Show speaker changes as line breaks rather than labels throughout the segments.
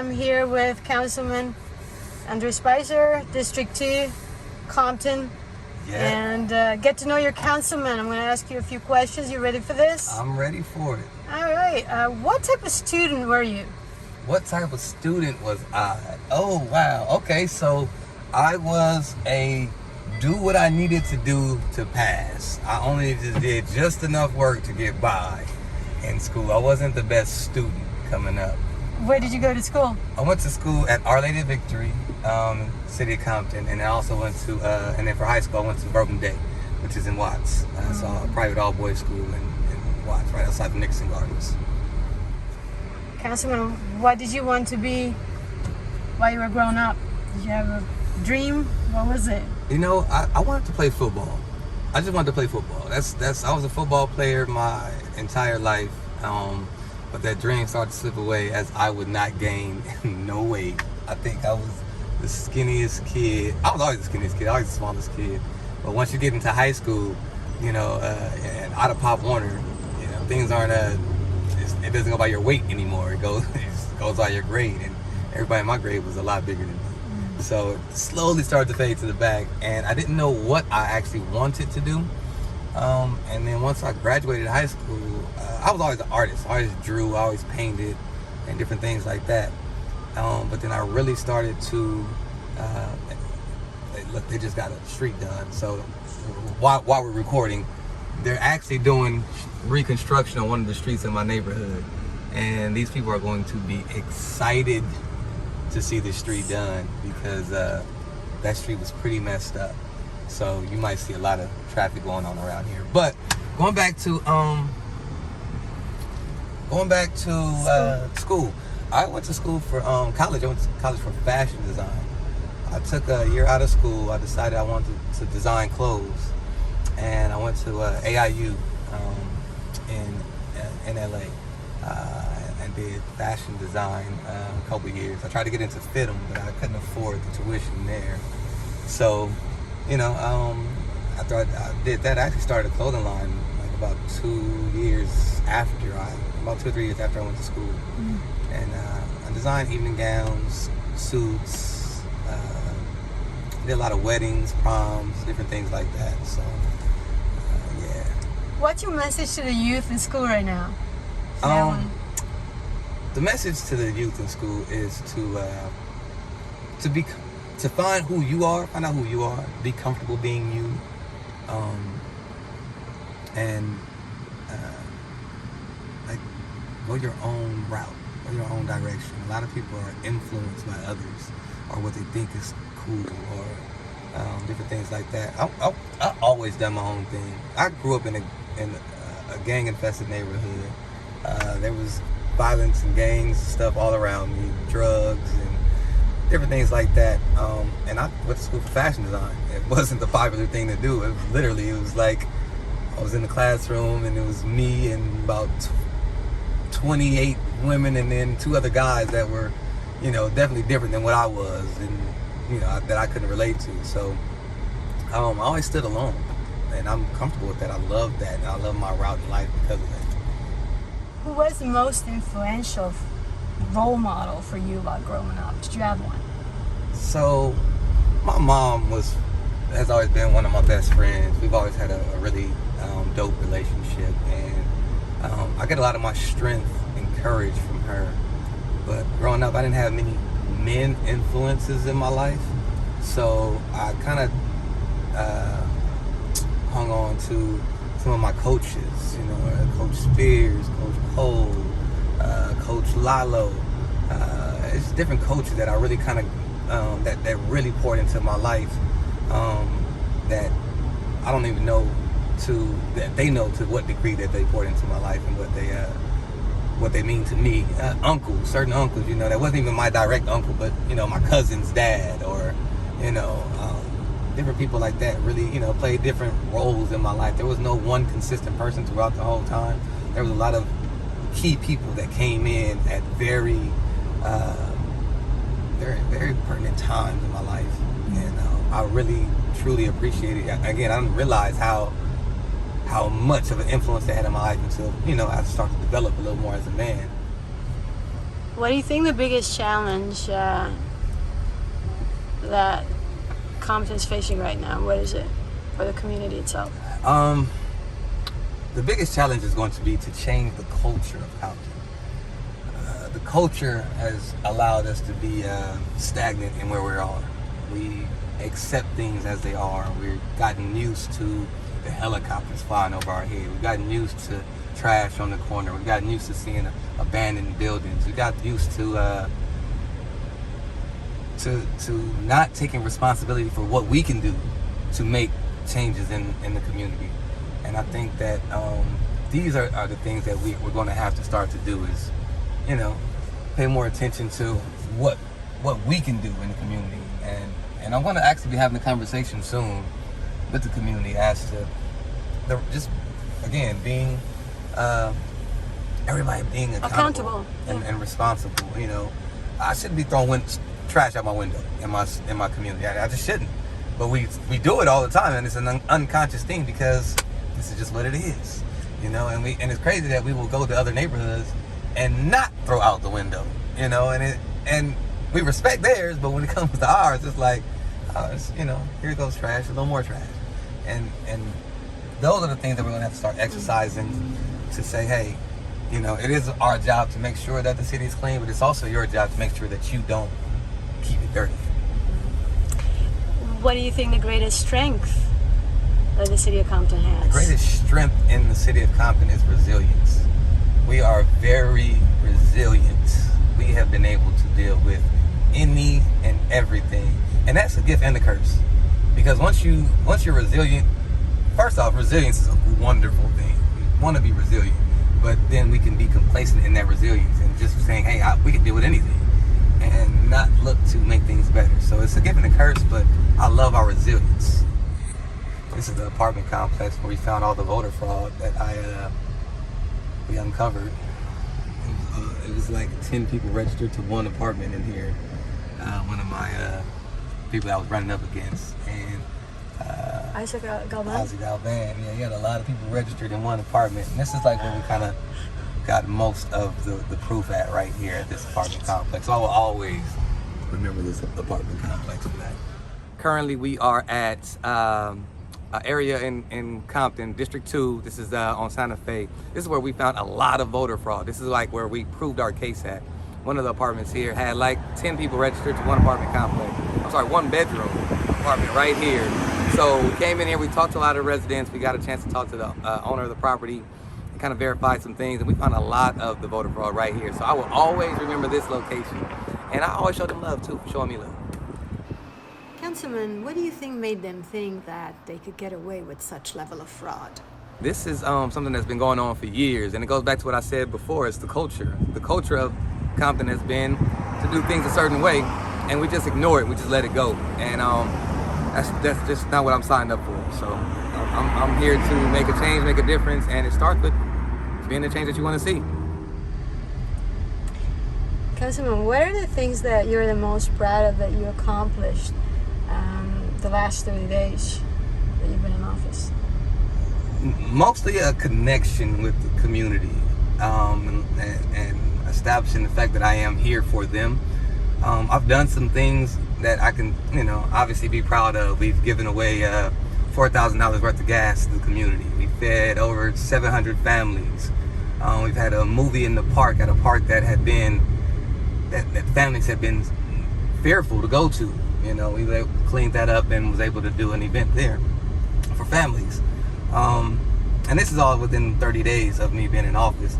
I'm here with Councilman Andre Spicer, District 2, Compton.
Yeah.
And get to know your councilman. I'm going to ask you a few questions. You ready for this?
I'm ready for it.
All right. What type of student were you?
What type of student was I? Oh, wow. Okay, so I was a do what I needed to do to pass. I only just did just enough work to get by in school. I wasn't the best student coming up.
Where did you go to school?
I went to school at Our Lady of Victory, city of Compton, and I also went to, and then for high school, I went to Broken Day, which is in Watts. So a private all-boys school in Watts, right outside the Nixon Gardens.
Councilman, what did you want to be while you were growing up? Did you have a dream? What was it?
You know, I wanted to play football. I just wanted to play football. I was a football player my entire life. But that dream started to slip away as I would not gain no weight. I think I was the skinniest kid. I was always the skinniest kid. I was the smallest kid. But once you get into high school, you know, and out of Pop Warner, you know, things aren't it doesn't go by your weight anymore. It goes by your grade, and everybody in my grade was a lot bigger than me. So it slowly started to fade to the back, and I didn't know what I actually wanted to do. And then once I graduated high school, I was always an artist. I always drew, I always painted, and different things like that. But then I really started to, look, they just got a street done. So while we're recording, they're actually doing reconstruction on one of the streets in my neighborhood. And these people are going to be excited to see the street done because that street was pretty messed up. So you might see a lot of traffic going on around here. But going back to school. I went to school for college. I went to college for fashion design. I took a year out of school. I decided I wanted to design clothes, and I went to AIU in LA and did fashion design a couple years. I tried to get into FITM, but I couldn't afford the tuition there. So, you know, after I did that, I actually started a clothing line like about 2 years after about 2 or 3 years after I went to school. And I designed evening gowns, suits, did a lot of weddings, proms, different things like that. So, yeah.
What's your message to the youth in school right now?
The message to the youth in school is to find who you are, find out who you are, be comfortable being you, and like go your own route, go your own direction. A lot of people are influenced by others or what they think is cool or different things like that. I always done my own thing. I grew up in a gang-infested neighborhood. There was violence and gangs and stuff all around me, drugs and different things like that. And I went to school for fashion design. It wasn't the popular thing to do. It was like I was in the classroom and it was me and about 28 women and then 2 other guys that were, you know, definitely different than what I was and, you know, that I couldn't relate to. So I always stood alone, and I'm comfortable with that. I love that, and I love my route in life because of that.
Who was the most influential role model for you while growing up? Did you have one?
So my mom has always been one of my best friends. We've always had a really dope relationship, and I get a lot of my strength and courage from her. But growing up, I didn't have many men influences in my life, so I kind of hung on to some of my coaches, you know, Coach Spears, Coach Cole, Coach Lalo. It's different coaches that I really kind of that really poured into my life, that I don't even know that they know to what degree that they poured into my life and what they mean to me. Certain uncles, you know, that wasn't even my direct uncle, but, you know, my cousin's dad, or, you know, different people like that really, you know, played different roles in my life. There was no one consistent person throughout the whole time. There was a lot of key people that came in at very, very pertinent times in my life. And I really, truly appreciate it. Again, I didn't realize how much of an influence they had in my life until, you know, I started to develop a little more as a man.
What do you think the biggest challenge that Compton's facing right now? What is it for the community itself?
The biggest challenge is going to be to change the culture of Compton. The culture has allowed us to be stagnant in where we are. We accept things as they are. We've gotten used to the helicopters flying over our head. We've gotten used to trash on the corner. We've gotten used to seeing abandoned buildings. We got used to not taking responsibility for what we can do to make changes in the community. And I think that these are the things that we're going to have to start to do is, pay more attention to what we can do in the community. And I'm going to actually be having a conversation soon with the community as to being everybody being accountable. And responsible. I shouldn't be throwing trash out my window in my community. I just shouldn't. But we do it all the time, and it's an unconscious thing because this is just what it is, and it's crazy that we will go to other neighborhoods and not throw out the window, and we respect theirs, but when it comes to ours, it's like, here goes trash, a little more trash, and those are the things that we're gonna have to start exercising to say, hey, it is our job to make sure that the city is clean, but it's also your job to make sure that you don't keep it dirty.
What do you think the greatest strength that the city of Compton has?
The greatest strength in the city of Compton is resilience. We are very resilient. We have been able to deal with any and everything, and that's a gift and a curse. Because once you're resilient, first off, resilience is a wonderful thing. We want to be resilient, but then we can be complacent in that resilience and just saying, hey, we can deal with anything, and not look to make things better. So it's a gift and a curse, but I love our resilience. This is the apartment complex where we found all the voter fraud that we uncovered. It was like 10 people registered to one apartment in here. One of my people I was running up against, and
Isaac Galvan.
Yeah, he had a lot of people registered in one apartment, and this is like where we kind of got most of the proof at right here at this apartment complex. So I will always remember this apartment complex for that. Currently, we are at an area in Compton, District 2. This is on Santa Fe. This is where we found a lot of voter fraud. This is like where we proved our case at. One of the apartments here had like 10 people registered to one apartment complex. I'm sorry, one bedroom apartment right here. So we came in here, we talked to a lot of residents. We got a chance to talk to the owner of the property and kind of verify some things. And we found a lot of the voter fraud right here. So I will always remember this location. And I always show them love too, for showing me love.
Councilman, what do you think made them think that they could get away with such level of fraud?
This is something that's been going on for years, and it goes back to what I said before. It's the culture. The culture of Compton has been to do things a certain way, and we just ignore it. We just let it go, and that's just not what I'm signed up for. So I'm here to make a change, make a difference, and it starts with being the change that you want to see.
Councilman, what are the things that you're the most proud of that you accomplished the last 30 days that you've been in office?
Mostly a connection with the community, and establishing the fact that I am here for them. I've done some things that I can, obviously be proud of. We've given away $4,000 worth of gas to the community. We fed over 700 families. We've had a movie in the park, at a park that had been, that families had been fearful to go to. We cleaned that up and was able to do an event there for families. And this is all within 30 days of me being in office.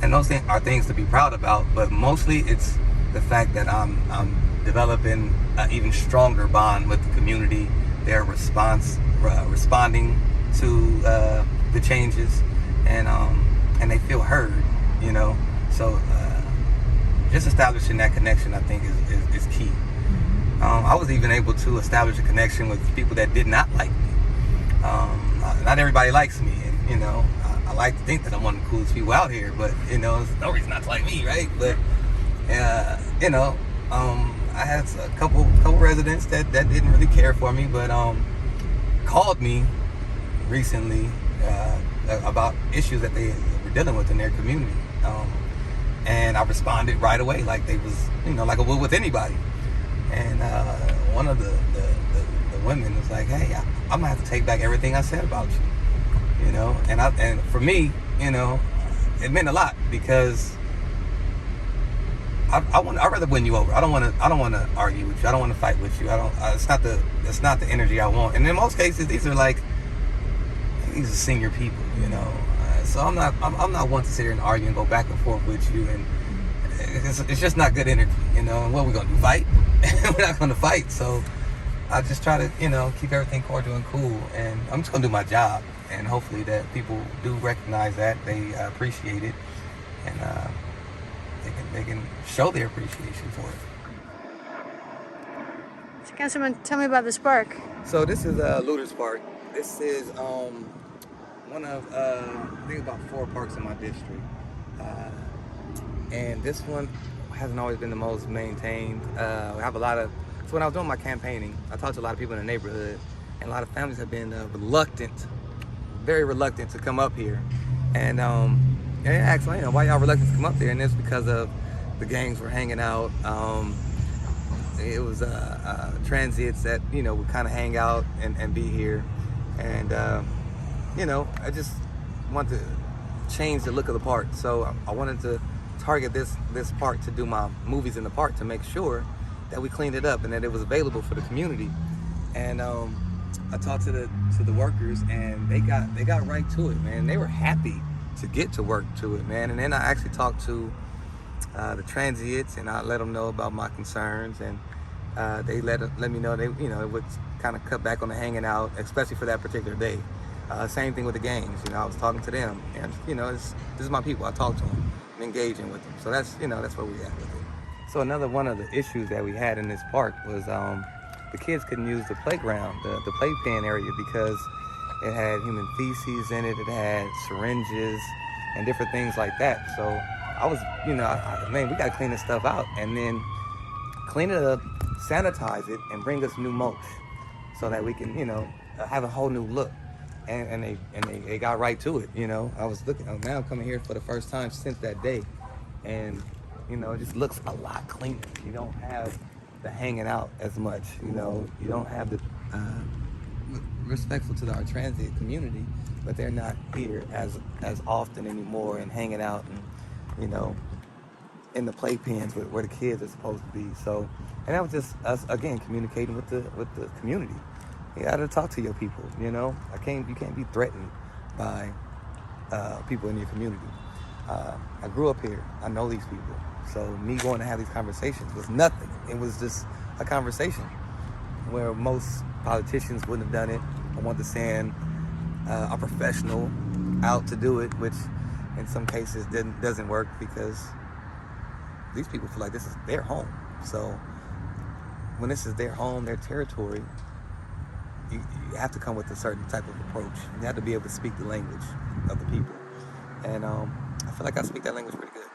And those things are things to be proud about, but mostly it's the fact that I'm developing an even stronger bond with the community. They're responding to the changes, and they feel heard, So just establishing that connection, I think, is key. I was even able to establish a connection with people that did not like me. Not everybody likes me, and I like to think that I'm one of the coolest people out here, but there's no reason not to like me, right? But I had a couple residents that didn't really care for me, but called me recently about issues that they were dealing with in their community, And I responded right away, like they was, like I would with anybody. And one of the women was like, hey, I'm gonna have to take back everything I said about you, and for me, it meant a lot, because I'd rather win you over. I don't want to argue with you. I don't want to fight with you. It's not the energy I want. And in most cases, these are senior people, so I'm not one to sit here and argue and go back and forth with you, and it's just not good energy, and what we're gonna do, fight? We're not gonna fight. So I just try to, keep everything cordial and cool, and I'm just gonna do my job, and hopefully that people do recognize that, they appreciate it, and they can show their appreciation for it.
So, Councilman, tell me about this park.
So this is Looters Park. This is one of I think about 4 parks in my district, and this one hasn't always been the most maintained. We have a lot of. So when I was doing my campaigning, I talked to a lot of people in the neighborhood, and a lot of families have been very reluctant to come up here, and they asked, why y'all reluctant to come up there? And it's because of the gangs were hanging out. It was transits that would kind of hang out and be here, and I just want to change the look of the park. So I wanted to target this park to do my movies in the park, to make sure that we cleaned it up and that it was available for the community. And I talked to the workers, and they got right to it, man. They were happy to get to work to it, man. And then I actually talked to the transients, and I let them know about my concerns, and they let me know it would kind of cut back on the hanging out, especially for that particular day. Same thing with the gangs. I was talking to them, and this is my people. I talk to them, I'm engaging with them. So that's where we at with it. So another one of the issues that we had in this park was the kids couldn't use the playground, the playpen area, because it had human feces in it. It had syringes and different things like that. So I was, man, we got to clean this stuff out, and then clean it up, sanitize it, and bring us new mulch so that we can, have a whole new look. And they got right to it, I was looking, now I'm coming here for the first time since that day, and, it just looks a lot cleaner. You don't have the hanging out as much, you don't have the, respectful to our transient community, but they're not here as often anymore and hanging out and, in the playpens where the kids are supposed to be. So, and that was just us, again, communicating with the community. You gotta talk to your people, you can't be threatened by people in your community. I grew up here. I know these people. So me going to have these conversations was nothing. It was just a conversation where most politicians wouldn't have done it. I wanted to send a professional out to do it, which in some cases doesn't work, because these people feel like this is their home. So when this is their home, their territory, you have to come with a certain type of approach. You have to be able to speak the language of the people. And I feel like I speak that language pretty good.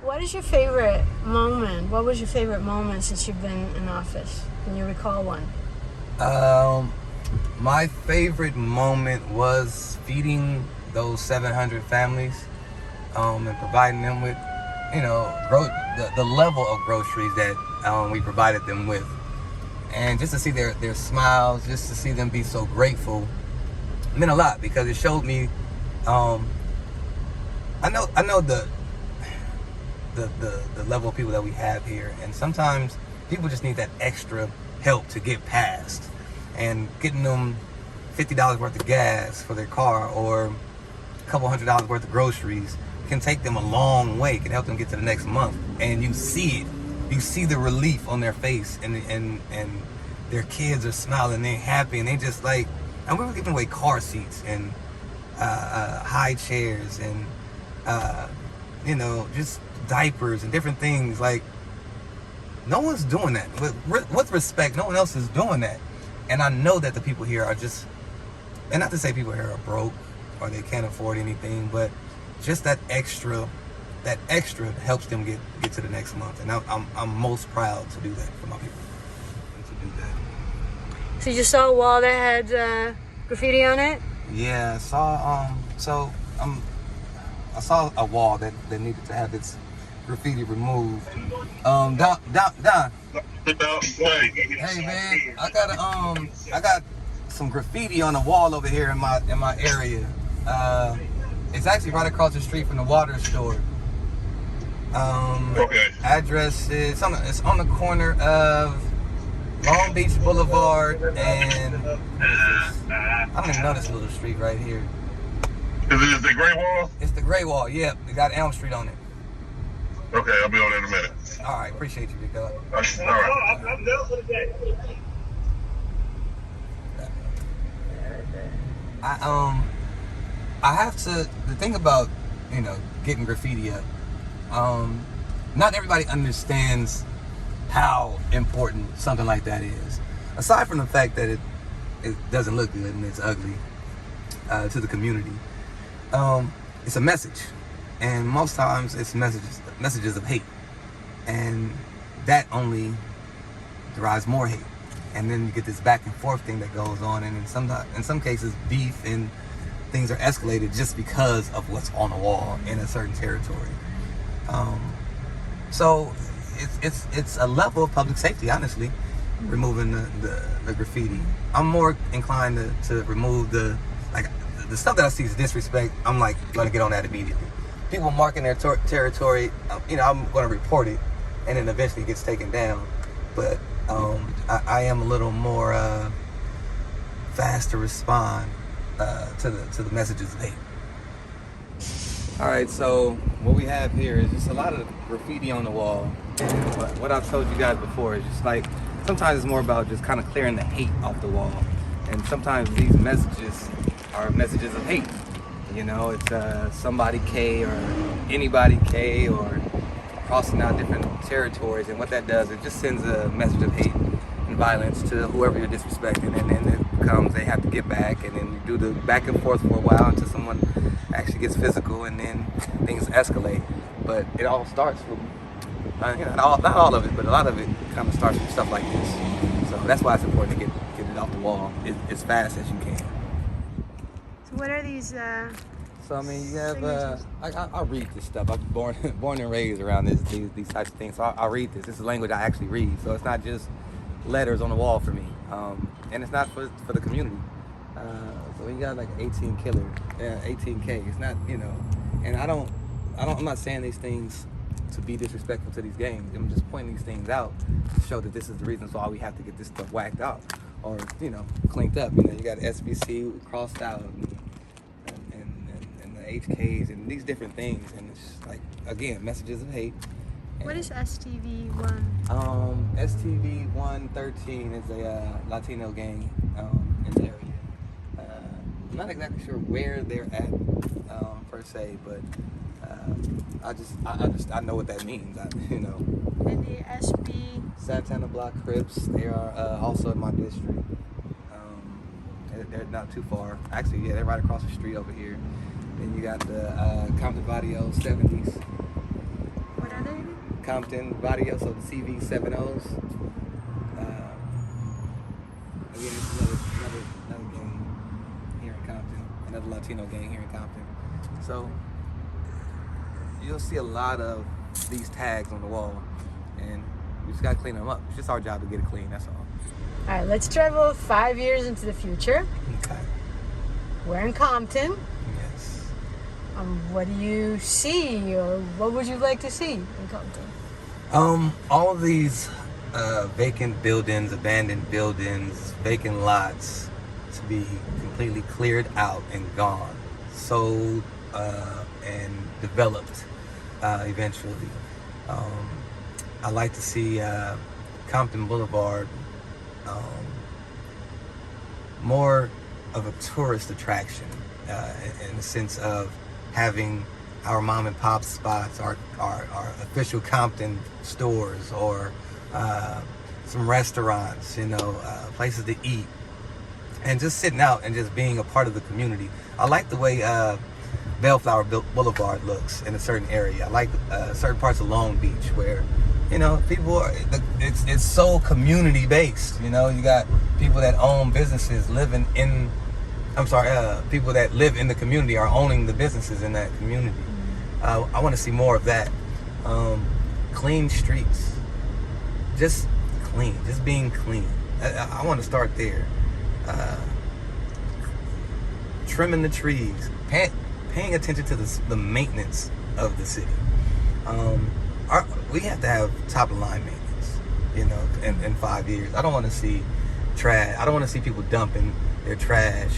What is your favorite moment? What was your favorite moment since you've been in office? Can you recall one?
My favorite moment was feeding those 700 families, and providing them with, the level of groceries that we provided them with. And just to see their smiles, just to see them be so grateful, meant a lot, because it showed me, I know the level of people that we have here, and sometimes people just need that extra help to get past, and getting them $50 worth of gas for their car, or a couple $100 worth of groceries can take them a long way, can help them get to the next month. And you see it. You see the relief on their face, and their kids are smiling, they're happy, and they just like, and we were giving away car seats and high chairs and just diapers and different things. Like, no one's doing that. With respect, no one else is doing that. And I know that the people here are just, and not to say people here are broke or they can't afford anything, but just that extra helps them get to the next month. And I'm most proud to do that for my people. To do that.
So you saw a wall that had graffiti on it?
Yeah, I saw I saw a wall that needed to have its graffiti removed. Don. Hey man, I got some graffiti on the wall over here in my area. It's actually right across the street from the water store.
Okay.
Address is it's on the corner of Long Beach Boulevard and I don't even know this little street right here.
Is it the Gray Wall?
It's the Gray Wall, yep. It got Elm Street on it.
Okay, I'll be on there in a minute.
All right, appreciate you, Rico.
All right. I'm done for the day.
I have to. The thing about getting graffiti up, not everybody understands how important something like that is. Aside from the fact that it doesn't look good and it's ugly to the community, it's a message, and most times it's messages of hate, and that only derives more hate. And then you get this back and forth thing that goes on, and in some cases beef and things are escalated just because of what's on the wall in a certain territory. So it's a level of public safety, honestly, removing the graffiti. I'm more inclined to remove the stuff that I see is disrespect. I'm like going to get on that immediately. People marking their territory, I'm going to report it, and then eventually it gets taken down. But I am a little more fast to respond to the messages of hate. All right, so what we have here is just a lot of graffiti on the wall. And what I've told you guys before is just like sometimes it's more about just kind of clearing the hate off the wall, and sometimes these messages are messages of hate. It's somebody K or anybody K or crossing out different territories, and what that does, it just sends a message of hate and violence to whoever you're disrespecting, and then it becomes they have to get back, and then you do the back and forth for a while until someone actually gets physical, and then things escalate. But it all starts with, not all of it, but a lot of it kind of starts with stuff like this. So that's why it's important to get it off the wall as fast as you can.
So what are these?
So I mean, you have I'll read this stuff. I'm born and raised around these types of things. So I'll read this. This is language I actually read. So it's not just letters on the wall for me, and it's not for the community. So we got like 18 killer, 18K. It's not, and I'm not saying these things to be disrespectful to these gangs. I'm just pointing these things out to show that this is the reasons why we have to get this stuff whacked out or cleaned up. You got SBC crossed out. And the HKs and these different things, and it's like, again, messages of hate.
What is STV1?
STV 113 is a Latino gang in the area. I'm not exactly sure where they're at per se, but I know what that means.
And the SB
Santana Block Crips. They are also in my district. They're not too far. Actually, yeah, they're right across the street over here. Then you got the Compton Vadio 70s.
What are they?
Compton Vadio, so the CV70s. Again, it's another gang here in Compton. Another Latino gang here in Compton. So you'll see a lot of these tags on the wall, and we just gotta clean them up. It's just our job to get it clean. That's all.
All right, let's travel 5 years into the future.
Okay.
We're in Compton.
Yes.
What do you see, or what would you like to see in Compton?
All of these vacant buildings, abandoned buildings, vacant lots to be completely cleared out and gone, sold and developed eventually. I like to see Compton Boulevard more of a tourist attraction in the sense of having our mom and pop spots, our official Compton stores, or some restaurants, places to eat, and just sitting out and just being a part of the community. I like the way Bellflower Boulevard looks in a certain area. I like certain parts of Long Beach where people are, it's so community based. You got people that own businesses people that live in the community are owning the businesses in that community. I want to see more of that. Clean streets. Just clean. Just being clean. I want to start there. Trimming the trees. Paying attention to the maintenance of the city. We have to have top of line maintenance, you know, in 5 years. I don't want to see trash. I don't want to see people dumping their trash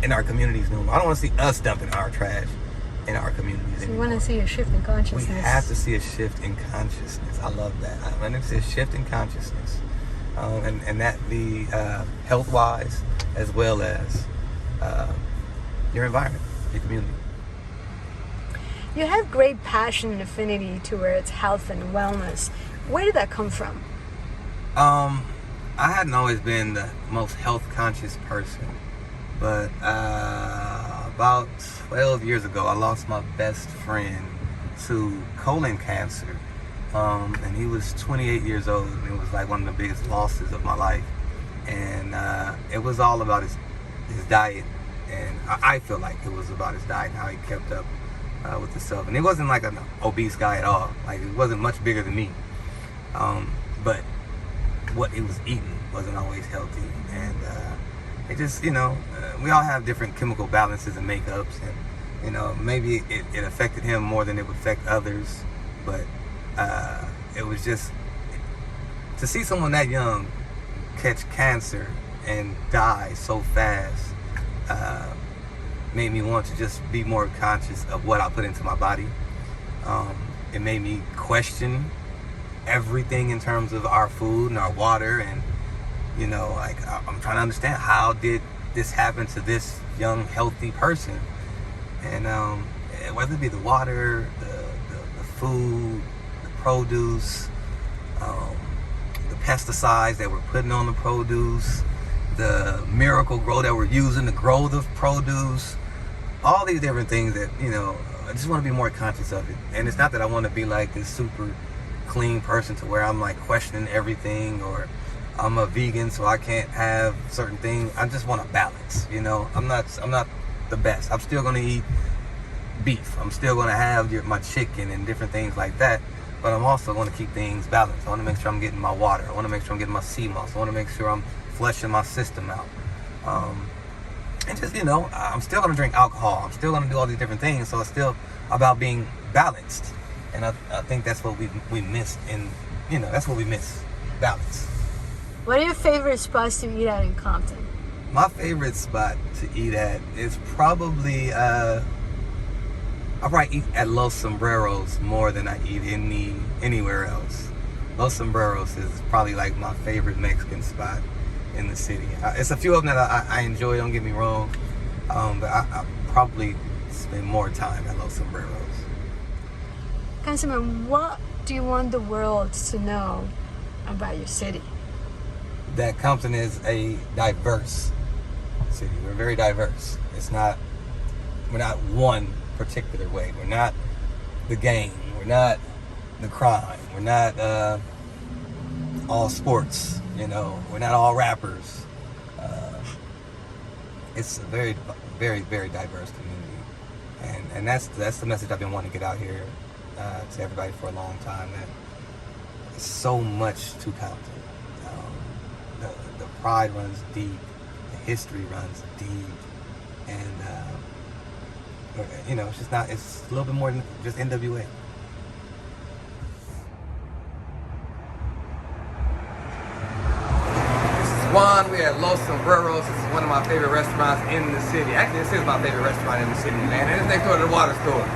in our communities no more. I don't want to see us dumping our trash in our communities
So
anymore.
you want to see a shift in consciousness.
We have to see a shift in consciousness. I love that. I want to see a shift in consciousness. And that be health-wise as well as your environment, your community.
You have great passion and affinity towards health and wellness. Where did that come from?
I hadn't always been the most health conscious person, but about 12 years ago, I lost my best friend to colon cancer, and he was 28 years old, and it was like one of the biggest losses of my life. And it was all about his diet, and I feel like it was about his diet and how he kept up with himself. And he wasn't like an obese guy at all. Like, he wasn't much bigger than me, but what he was eating wasn't always healthy. And it just, you know, we all have different chemical balances and makeups, and you know, maybe it affected him more than it would affect others. But it was just, to see someone that young catch cancer and die so fast made me want to just be more conscious of what I put into my body. It made me question everything in terms of our food and our water, and you know, like, I'm trying to understand, how did this happen to this young healthy person? And whether it be the water, the food, the produce, the pesticides that we're putting on the produce, the miracle grow that we're using to grow the produce, all these different things that, you know, I just want to be more conscious of it. And it's not that I want to be like this super clean person to where I'm like questioning everything, or I'm a vegan so I can't have certain things. I just want a balance, you know. I'm not the best. I'm still going to eat beef. I'm still going to have my chicken and different things like that. But I'm also going to keep things balanced. I want to make sure I'm getting my water. I want to make sure I'm getting my sea moss. I want to make sure I'm flushing my system out. And just, you know, I'm still going to drink alcohol. I'm still going to do all these different things. So it's still about being balanced. And I think that's what we miss in, you know, that's what we miss. Balance.
What are your favorite spots to eat at in Compton?
My favorite spot to eat at is probably, I probably eat at Los Sombreros more than I eat anywhere else. Los Sombreros is probably like my favorite Mexican spot in the city. It's a few of them that I enjoy, don't get me wrong, but I probably spend more time at Los Sombreros.
Councilman, what do you want the world to know about your city?
That Compton is a diverse city. We're very diverse. We're not one particular way. We're not the gang. We're not the crime. We're not all sports. You know, we're not all rappers. It's a very, very, very diverse community, and that's the message I've been wanting to get out here to everybody for a long time. That there's so much to Compton. The pride runs deep, the history runs deep, and you know, it's a little bit more than just NWA. This is Juan. We're at Los Sombreros. This is one of my favorite restaurants in the city. Actually, this is my favorite restaurant in the city, man. And it's next door to the water store.